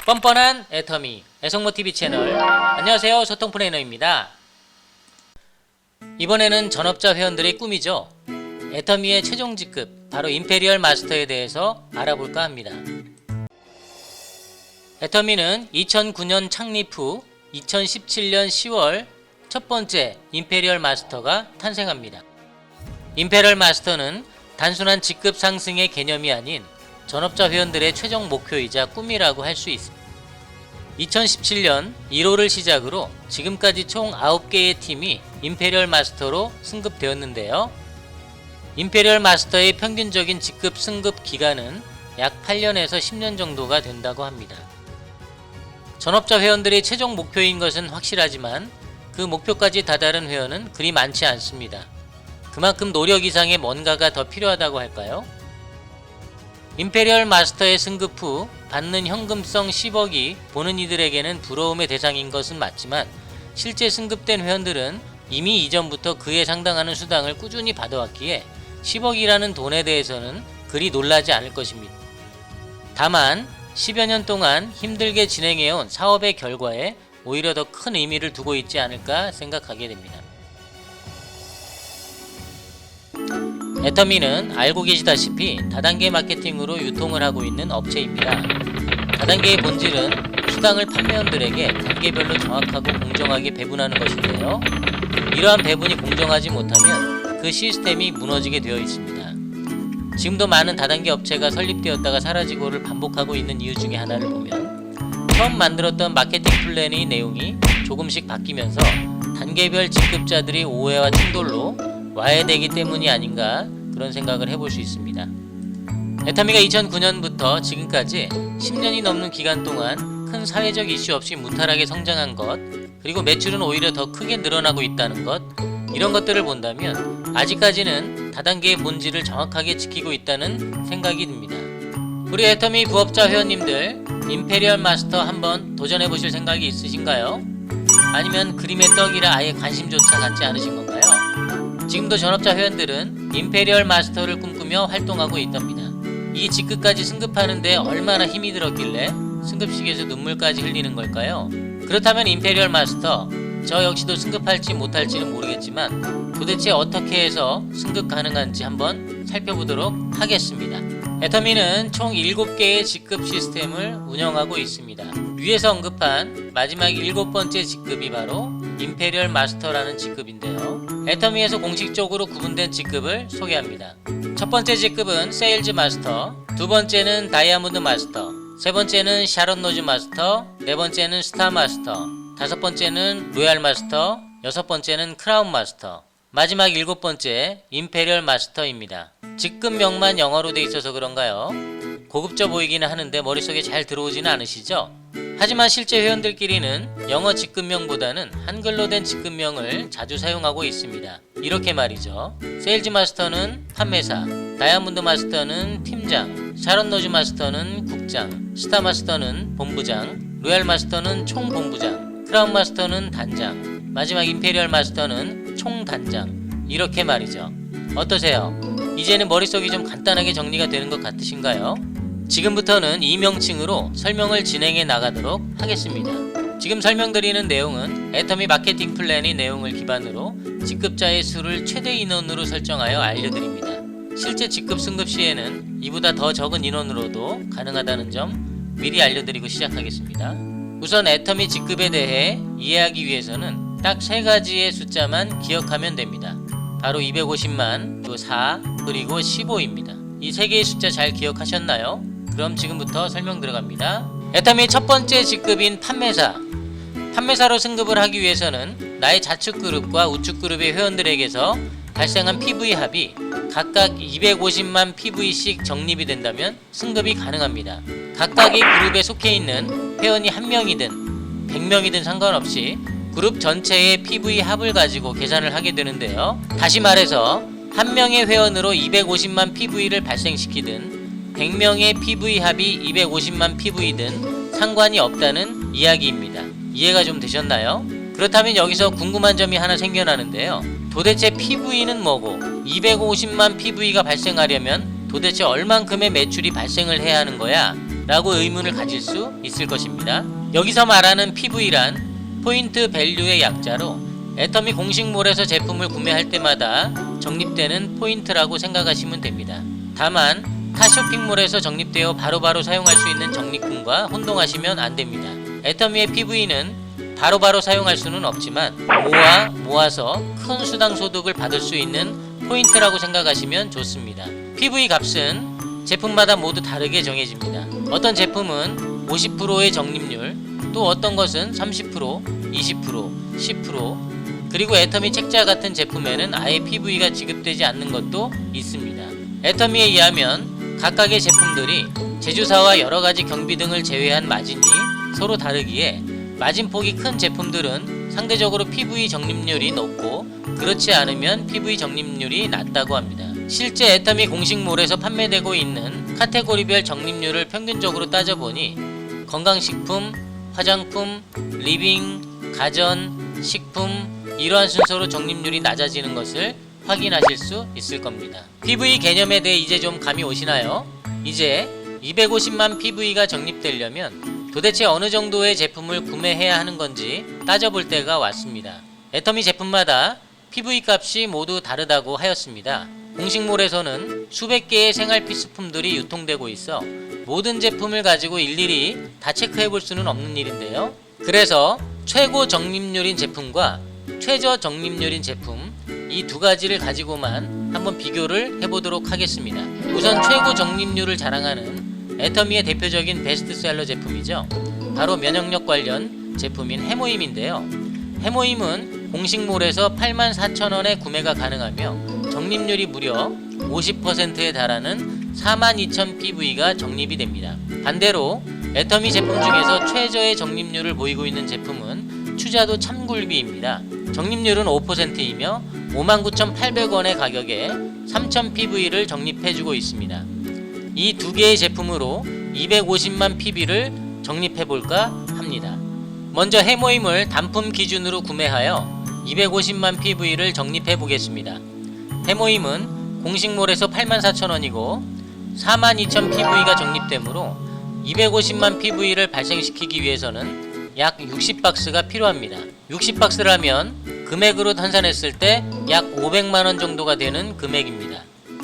뻔뻔한 애터미 애성모TV 채널, 안녕하세요, 소통 플래너입니다. 이번에는 전업자 회원들의 꿈이죠. 애터미의 최종 직급, 바로 임페리얼 마스터에 대해서 알아볼까 합니다. 애터미는 2009년 창립 후 2017년 10월 첫 번째 임페리얼 마스터가 탄생합니다. 임페리얼 마스터는 단순한 직급 상승의 개념이 아닌 전업자 회원들의 최종 목표이자 꿈이라고 할 수 있습니다. 2017년 1호를 시작으로 지금까지 총 9개의 팀이 임페리얼 마스터로 승급되었는데요. 임페리얼 마스터의 평균적인 직급 승급 기간은 약 8년에서 10년 정도가 된다고 합니다. 전업자 회원들의 최종 목표인 것은 확실하지만 그 목표까지 다다른 회원은 그리 많지 않습니다. 그만큼 노력 이상의 뭔가가 더 필요하다고 할까요? 임페리얼 마스터의 승급 후 받는 현금성 10억이 보는 이들에게는 부러움의 대상인 것은 맞지만, 실제 승급된 회원들은 이미 이전부터 그에 상당하는 수당을 꾸준히 받아왔기에 10억이라는 돈에 대해서는 그리 놀라지 않을 것입니다. 다만 10여 년 동안 힘들게 진행해온 사업의 결과에 오히려 더 큰 의미를 두고 있지 않을까 생각하게 됩니다. 애터미는 알고 계시다시피 다단계 마케팅으로 유통을 하고 있는 업체입니다. 다단계의 본질은 수당을 판매원들에게 단계별로 정확하고 공정하게 배분하는 것인데요. 이러한 배분이 공정하지 못하면 그 시스템이 무너지게 되어 있습니다. 지금도 많은 다단계 업체가 설립되었다가 사라지고를 반복하고 있는 이유 중에 하나를 보면, 처음 만들었던 마케팅 플랜의 내용이 조금씩 바뀌면서 단계별 직급자들이 오해와 충돌로 와해되기 때문이 아닌가, 그런 생각을 해볼 수 있습니다. 애터미가 2009년부터 지금까지 10년이 넘는 기간 동안 큰 사회적 이슈 없이 무탈하게 성장한 것, 그리고 매출은 오히려 더 크게 늘어나고 있다는 것, 이런 것들을 본다면 아직까지는 다단계의 본질을 정확하게 지키고 있다는 생각이 듭니다. 우리 애터미 부업자 회원님들, 임페리얼 마스터 한번 도전해보실 생각이 있으신가요? 아니면 그림의 떡이라 아예 관심조차 갖지 않으신 건가요? 지금도 전업자 회원들은 임페리얼 마스터를 꿈꾸며 활동하고 있답니다. 이 직급까지 승급하는데 얼마나 힘이 들었길래 승급식에서 눈물까지 흘리는 걸까요? 그렇다면 임페리얼 마스터, 저 역시도 승급할지 못할지는 모르겠지만 도대체 어떻게 해서 승급 가능한지 한번 살펴보도록 하겠습니다. 애터미는 총 7개의 직급 시스템을 운영하고 있습니다. 위에서 언급한 마지막 7번째 직급이 바로 임페리얼 마스터라는 직급인데요. 애터미에서 공식적으로 구분된 직급을 소개합니다. 첫 번째 직급은 세일즈 마스터, 두 번째는 다이아몬드 마스터, 세 번째는 샤론 로즈 마스터, 네 번째는 스타 마스터, 다섯 번째는 로얄 마스터, 여섯 번째는 크라운 마스터, 마지막 7번째 임페리얼 마스터입니다. 직급명만 영어로 돼 있어서 그런가요? 고급져 보이기는 하는데 머릿속에 잘 들어오지는 않으시죠? 하지만 실제 회원들끼리는 영어 직급명보다는 한글로 된 직급명을 자주 사용하고 있습니다. 이렇게 말이죠. 세일즈 마스터는 판매사, 다이아몬드 마스터는 팀장, 샤론 로즈 마스터는 국장, 스타 마스터는 본부장, 로얄 마스터는 총본부장, 크라운 마스터는 단장, 마지막 임페리얼 마스터는 총단장. 이렇게 말이죠. 어떠세요? 이제는 머릿속이 좀 간단하게 정리가 되는 것 같으신가요? 지금부터는 이 명칭으로 설명을 진행해 나가도록 하겠습니다. 지금 설명드리는 내용은 애터미 마케팅 플랜의 내용을 기반으로 직급자의 수를 최대 인원으로 설정하여 알려드립니다. 실제 직급 승급 시에는 이보다 더 적은 인원으로도 가능하다는 점 미리 알려드리고 시작하겠습니다. 우선 애터미 직급에 대해 이해하기 위해서는 딱 3가지의 숫자만 기억하면 됩니다. 바로 250만, 또 4, 그리고 15입니다. 이 3개의 숫자 잘 기억하셨나요? 그럼 지금부터 설명 들어갑니다. 애터미의 첫 번째 직급인 판매사. 판매사로 승급을 하기 위해서는 나의 좌측 그룹과 우측 그룹의 회원들에게서 발생한 PV 합이 각각 250만 PV씩 적립이 된다면 승급이 가능합니다. 각각의 그룹에 속해 있는 회원이 1명이든 100명이든 상관없이 그룹 전체의 PV 합을 가지고 계산을 하게 되는데요. 다시 말해서 한 명의 회원으로 250만 PV를 발생시키든 100명의 PV 합이 250만 PV든 상관이 없다는 이야기입니다. 이해가 좀 되셨나요? 그렇다면 여기서 궁금한 점이 하나 생겨나는데요. 도대체 PV는 뭐고 250만 PV가 발생하려면 도대체 얼만큼의 매출이 발생을 해야 하는 거야? 라고 의문을 가질 수 있을 것입니다. 여기서 말하는 PV란 포인트 밸류의 약자로 애터미 공식몰에서 제품을 구매할 때마다 적립되는 포인트라고 생각하시면 됩니다. 다만 타 쇼핑몰에서 적립되어 바로바로 사용할 수 있는 적립금과 혼동하시면 안됩니다. 애터미의 PV는 바로바로 사용할 수는 없지만 모아서 큰 수당 소득을 받을 수 있는 포인트라고 생각하시면 좋습니다. PV 값은 제품마다 모두 다르게 정해집니다. 어떤 제품은 50%의 적립률, 또 어떤 것은 30%, 20%, 10%, 그리고 애터미 책자 같은 제품에는 아예 PV가 지급되지 않는 것도 있습니다. 애터미에 의하면 각각의 제품들이 제조사와 여러가지 경비 등을 제외한 마진이 서로 다르기에 마진폭이 큰 제품들은 상대적으로 PV 적립률이 높고 그렇지 않으면 PV 적립률이 낮다고 합니다. 실제 애터미 공식몰에서 판매되고 있는 카테고리별 적립률을 평균적으로 따져보니 건강식품, 화장품, 리빙, 가전, 식품 이러한 순서로 적립률이 낮아지는 것을 확인하실 수 있을 겁니다. PV 개념에 대해 이제 좀 감이 오시나요? 이제 250만 PV가 적립되려면 도대체 어느 정도의 제품을 구매해야 하는 건지 따져볼 때가 왔습니다. 애터미 제품마다 PV 값이 모두 다르다고 하였습니다. 공식몰에서는 수백 개의 생활 필수품들이 유통되고 있어 모든 제품을 가지고 일일이 다 체크해 볼 수는 없는 일인데요. 그래서 최고 적립률인 제품과 최저 적립률인 제품 이 두 가지를 가지고만 한번 비교를 해보도록 하겠습니다. 우선 최고 적립률을 자랑하는 애터미의 대표적인 베스트셀러 제품이죠. 바로 면역력 관련 제품인 해모임인데요. 해모임은 공식몰에서 84,000원에 구매가 가능하며 적립률이 무려 50%에 달하는 42,000PV가 적립이 됩니다. 반대로 애터미 제품 중에서 최저의 적립률을 보이고 있는 제품은 추자도 참굴비입니다. 적립률은 5%이며 59,800원의 가격에 3,000PV를 적립해주고 있습니다. 이 두 개의 제품으로 250만 PV를 적립해볼까 합니다. 먼저 해모임을 단품 기준으로 구매하여 250만 PV를 적립해보겠습니다. 해모임은 공식몰에서 84,000원이고 42,000PV가 적립되므로 250만 PV를 발생시키기 위해서는 약 60박스가 필요합니다. 60박스라면 금액으로 환산했을 때 약 500만원 정도가 되는 금액입니다.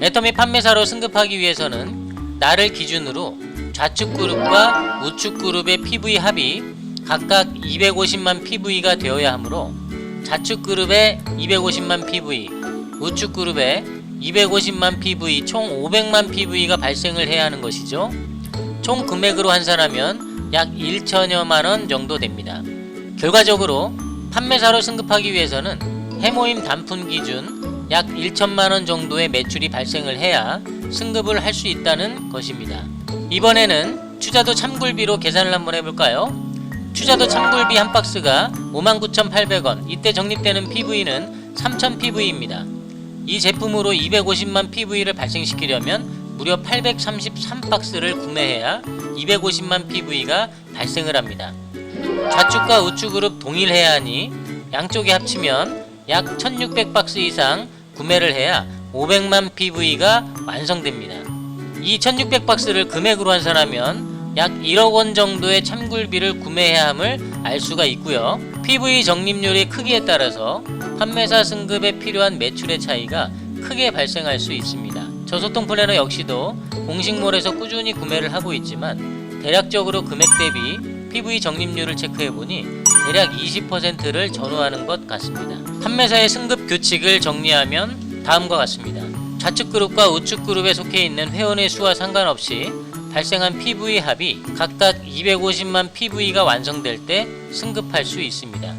애터미 판매사로 승급하기 위해서는 나를 기준으로 좌측 그룹과 우측 그룹의 PV 합이 각각 250만 PV가 되어야 하므로 좌측 그룹에 250만 PV, 우측 그룹에 250만 PV, 총 500만 PV가 발생을 해야 하는 것이죠. 총 금액으로 환산하면 약 1천여만원 정도 됩니다. 결과적으로 판매사로 승급하기 위해서는 해모임 단품 기준 약 1천만원 정도의 매출이 발생을 해야 승급을 할 수 있다는 것입니다. 이번에는 추자도 참굴비로 계산을 한번 해볼까요? 추자도 참굴비 한 박스가 59,800원, 이때 적립되는 PV는 3,000PV입니다. 이 제품으로 250만 PV를 발생시키려면 무려 833박스를 구매해야 250만 PV가 발생을 합니다. 좌측과 우측 그룹 동일해야 하니 양쪽에 합치면 약 1600박스 이상 구매를 해야 500만 PV가 완성됩니다. 이 1600박스를 금액으로 환산하면 약 1억원 정도의 참굴비를 구매해야 함을 알 수가 있고요. PV 적립률의 크기에 따라서 판매사 승급에 필요한 매출의 차이가 크게 발생할 수 있습니다. 저소통 플래너 역시도 공식몰에서 꾸준히 구매를 하고 있지만 대략적으로 금액 대비 PV 적립률을 체크해보니 대략 20%를 전후하는 것 같습니다. 판매사의 승급 규칙을 정리하면 다음과 같습니다. 좌측 그룹과 우측 그룹에 속해 있는 회원의 수와 상관없이 발생한 PV 합이 각각 250만 PV가 완성될 때 승급할 수 있습니다.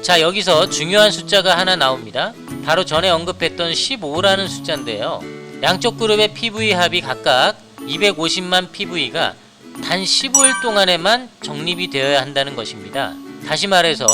자, 여기서 중요한 숫자가 하나 나옵니다. 바로 전에 언급했던 15라는 숫자인데요. 양쪽 그룹의 PV 합이 각각 250만 PV가 단 15일 동안에만 적립이 되어야 한다는 것입니다. 다시 말해서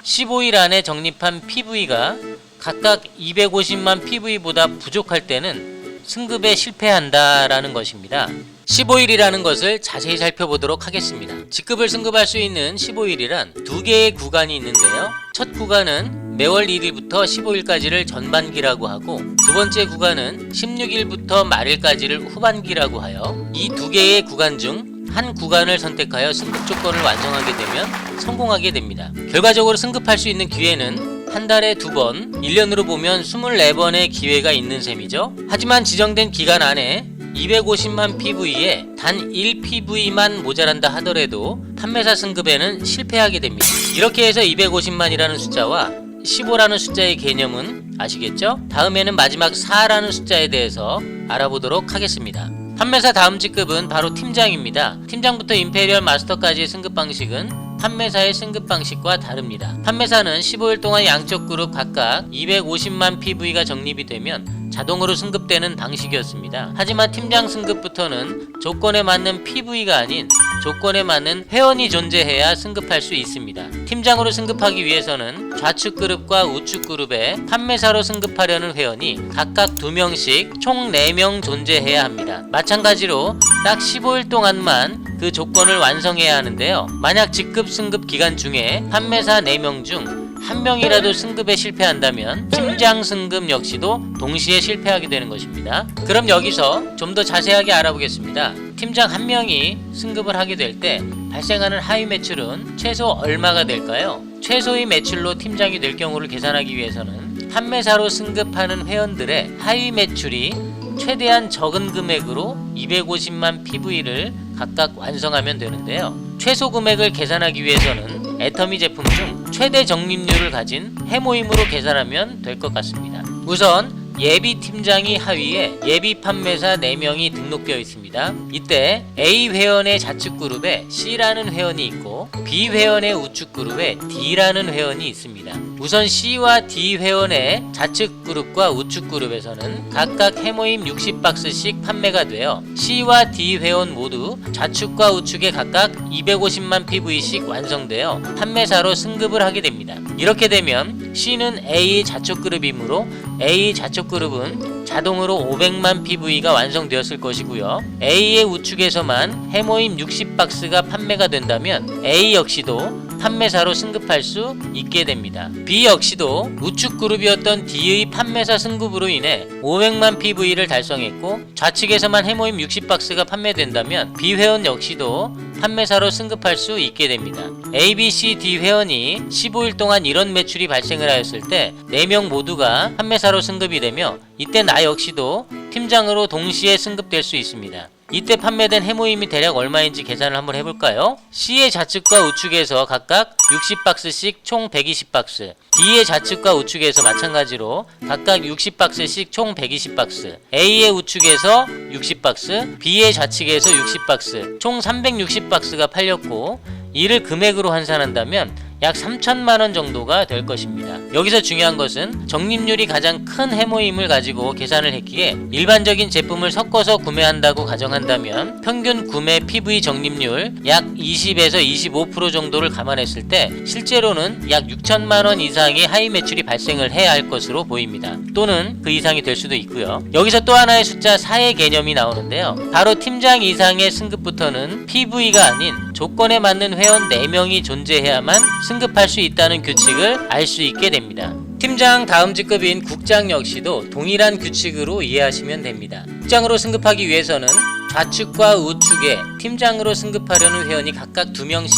15일 안에 적립한 PV가 각각 250만 PV보다 부족할 때는 승급에 실패한다라는 것입니다. 15일이라는 것을 자세히 살펴보도록 하겠습니다. 직급을 승급할 수 있는 15일이란 두 개의 구간이 있는데요. 첫 구간은 매월 1일부터 15일까지를 전반기라고 하고, 두 번째 구간은 16일부터 말일까지를 후반기라고 하여 이 두 개의 구간 중 한 구간을 선택하여 승급 조건을 완성하게 되면 성공하게 됩니다. 결과적으로 승급할 수 있는 기회는 한 달에 2번, 1년으로 보면 24번의 기회가 있는 셈이죠. 하지만 지정된 기간 안에 250만 PV에 단 1 PV만 모자란다 하더라도 판매사 승급에는 실패하게 됩니다. 이렇게 해서 250만이라는 숫자와 15라는 숫자의 개념은 아시겠죠? 다음에는 마지막 4라는 숫자에 대해서 알아보도록 하겠습니다. 판매사 다음 직급은 바로 팀장입니다. 팀장부터 임페리얼 마스터까지의 승급 방식은 판매사의 승급 방식과 다릅니다. 판매사는 15일 동안 양쪽 그룹 각각 250만 PV가 적립이 되면 자동으로 승급되는 방식이었습니다. 하지만 팀장 승급부터는 조건에 맞는 PV가 아닌 조건에 맞는 회원이 존재해야 승급할 수 있습니다. 팀장으로 승급하기 위해서는 좌측 그룹과 우측 그룹에 판매사로 승급하려는 회원이 각각 2명씩 총 4명 존재해야 합니다. 마찬가지로 딱 15일 동안만 그 조건을 완성해야 하는데요. 만약 직급 승급 기간 중에 판매사 4명 중 1명이라도 승급에 실패한다면 팀장 승급 역시도 동시에 실패하게 되는 것입니다. 그럼 여기서 좀 더 자세하게 알아보겠습니다. 팀장 1명이 승급을 하게 될 때 발생하는 하위 매출은 최소 얼마가 될까요? 최소의 매출로 팀장이 될 경우를 계산하기 위해서는 판매사로 승급하는 회원들의 하위 매출이 최대한 적은 금액으로 250만 PV를 각각 완성하면 되는데요. 최소 금액을 계산하기 위해서는 애터미 제품 중 최대 적립률을 가진 해모임으로 계산하면 될 것 같습니다. 우선 예비 팀장이 하위에 예비 판매사 4명이 등록되어 있습니다. 이때 A 회원의 좌측 그룹에 C라는 회원이 있고 B 회원의 우측 그룹에 D라는 회원이 있습니다. 우선 C와 D 회원의 좌측 그룹과 우측 그룹에서는 각각 해모임 60박스씩 판매가 되어 C와 D 회원 모두 좌측과 우측에 각각 250만 PV씩 완성되어 판매사로 승급을 하게 됩니다. 이렇게 되면 C는 A 좌측 그룹이므로 A 좌측 그룹은 자동으로 500만 PV가 완성되었을 것이고요. A의 우측에서만 해모임 60박스가 판매가 된다면 A 역시도 판매사로 승급할 수 있게 됩니다. B 역시도 우측 그룹이었던 D의 판매사 승급으로 인해 500만 PV를 달성했고 좌측에서만 해모임 60박스가 판매된다면 B 회원 역시도 판매사로 승급할 수 있게 됩니다. A, B, C, D 회원이 15일 동안 이런 매출이 발생을 하였을 때 4명 모두가 판매사로 승급이 되며 이때 나 역시도 팀장으로 동시에 승급될 수 있습니다. 이때 판매된 해모임이 대략 얼마인지 계산을 한번 해볼까요? C의 좌측과 우측에서 각각 60박스씩 총 120박스, D의 좌측과 우측에서 마찬가지로 각각 60박스씩 총 120박스, A의 우측에서 60박스, B의 좌측에서 60박스, 총 360박스가 팔렸고 이를 금액으로 환산한다면 약 3천만원 정도가 될 것입니다. 여기서 중요한 것은 적립률이 가장 큰 해모임을 가지고 계산을 했기에 일반적인 제품을 섞어서 구매한다고 가정한다면 평균 구매 PV 적립률 약 20에서 25% 정도를 감안했을 때 실제로는 약 6천만원 이상의 하위 매출이 발생을 해야 할 것으로 보입니다. 또는 그 이상이 될 수도 있고요. 여기서 또 하나의 숫자 4의 개념이 나오는데요. 바로 팀장 이상의 승급부터는 PV가 아닌 조건에 맞는 회원 4명이 존재해야만 승급할 수 있다는 규칙을 알 수 있게 됩니다. 팀장 다음 직급인 국장 역시도 동일한 규칙으로 이해하시면 됩니다. 국장으로 승급하기 위해서는 좌측과 우측에 팀장으로 승급하려는 회원이 각각 2명씩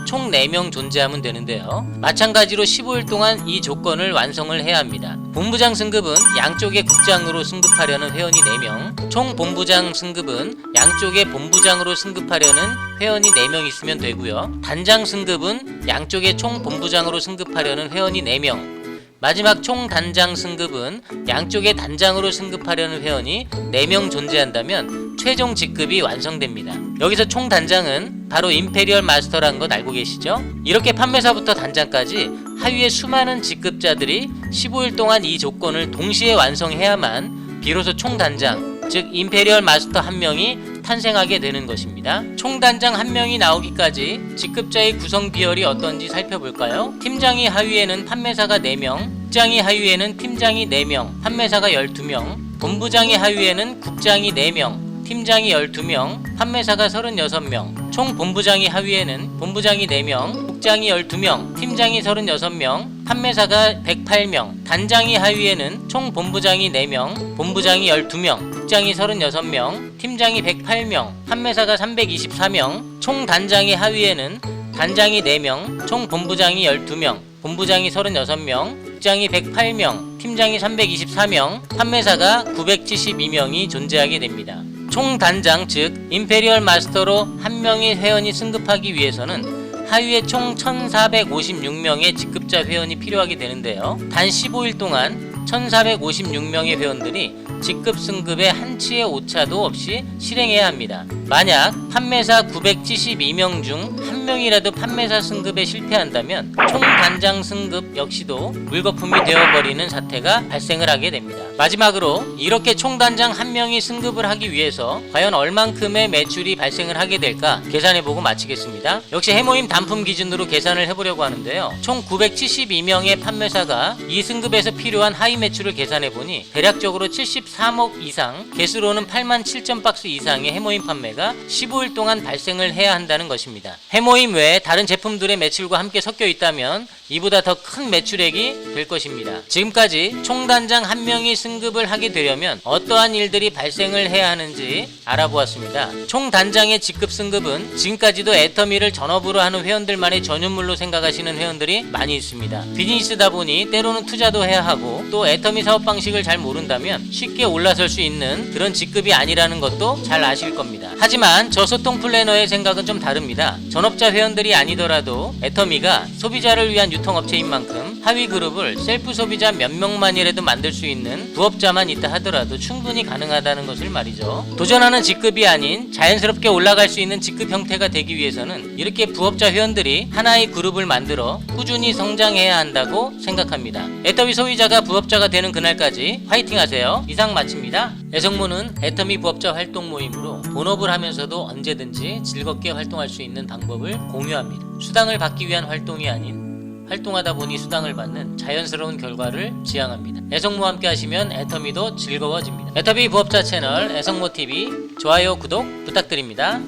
총 4명 존재하면 되는데요. 마찬가지로 15일 동안 이 조건을 완성을 해야 합니다. 본부장 승급은 양쪽에 국장으로 승급하려는 회원이 4명, 총 본부장 승급은 양쪽에 본부장으로 승급하려는 회원이 4명 있으면 되고요. 단장 승급은 양쪽에 총 본부장으로 승급하려는 회원이 4명, 마지막 총 단장 승급은 양쪽에 단장으로 승급하려는 회원이 4명 존재한다면 최종 직급이 완성됩니다. 여기서 총 단장은 바로 임페리얼 마스터라는 것 알고 계시죠? 이렇게 판매사부터 단장까지 하위의 수많은 직급자들이 15일 동안 이 조건을 동시에 완성해야만 비로소 총 단장, 즉 임페리얼 마스터 1명이 탄생하게 되는 것입니다. 총 단장 1명이 나오기까지 직급자의 구성 비율이 어떤지 살펴볼까요? 팀장이 하위에는 판매사가 4명, 국장이 하위에는 팀장이 4명, 판매사가 12명, 본부장이 하위에는 국장이 4명, 팀장이 12명, 판매사가 36명, 총 본부장이 하위에는 본부장이 4명, 국장이 12명, 팀장이 36명, 판매사가 108명, 단장이 하위에는 총 본부장이 4명, 본부장이 12명, 국장이 36명, 팀장이 108명, 판매사가 324명, 총 단장의 하위에는 단장이 4명, 총 본부장이 12명, 본부장이 36명, 국장이 108명, 팀장이 324명, 판매사가 972명이 존재하게 됩니다. 총 단장 즉 임페리얼 마스터로 한 명의 회원이 승급하기 위해서는 하위에 총 1456명의 직급자 회원이 필요하게 되는데요. 단 15일 동안 1456명의 회원들이 직급 승급에 한치의 오차도 없이 실행해야 합니다. 만약 판매사 972명 중 한 명이라도 판매사 승급에 실패한다면 총 단장 승급 역시도 물거품이 되어버리는 사태가 발생을 하게 됩니다. 마지막으로 이렇게 총 단장 한 명이 승급을 하기 위해서 과연 얼만큼의 매출이 발생을 하게 될까 계산해보고 마치겠습니다. 역시 해모임 단품 기준으로 계산을 해보려고 하는데요. 총 972명의 판매사가 이 승급에서 필요한 하위 매출을 계산해보니 대략적으로 73억 이상, 개수로는 87,000박스 이상의 해모임 판매가 15일 동안 발생을 해야 한다는 것입니다. 해모임 외에 다른 제품들의 매출과 함께 섞여 있다면 이보다 더 큰 매출액이 될 것입니다. 지금까지 총단장 한 명이 승급을 하게 되려면 어떠한 일들이 발생을 해야 하는지 알아보았습니다. 총단장의 직급 승급은 지금까지도 애터미를 전업으로 하는 회원들만의 전유물로 생각하시는 회원들이 많이 있습니다. 비즈니스다 보니 때로는 투자도 해야 하고 또 애터미 사업 방식을 잘 모른다면 쉽게 올라설 수 있는 그런 직급이 아니라는 것도 잘 아실 겁니다. 하지만 저소통 플래너의 생각은 좀 다릅니다. 전업자 회원들이 아니더라도 애터미가 소비자를 위한 유통업체인 만큼 하위 그룹을 셀프 소비자 몇 명만이라도 만들 수 있는 부업자만 있다 하더라도 충분히 가능하다는 것을 말이죠. 도전하는 직급이 아닌 자연스럽게 올라갈 수 있는 직급 형태가 되기 위해서는 이렇게 부업자 회원들이 하나의 그룹을 만들어 꾸준히 성장해야 한다고 생각합니다. 애터미 소비자가 부업자가 되는 그날까지 화이팅 하세요. 이상 마칩니다. 애성모는 애터미 부업자 활동 모임으로 본업을 하면서도 언제든지 즐겁게 활동할 수 있는 방법을 공유합니다. 수당을 받기 위한 활동이 아닌 활동하다 보니 수당을 받는 자연스러운 결과를 지향합니다. 애성모와 함께 하시면 애터미도 즐거워집니다. 애터미 부업자 채널 애성모TV 좋아요 구독 부탁드립니다.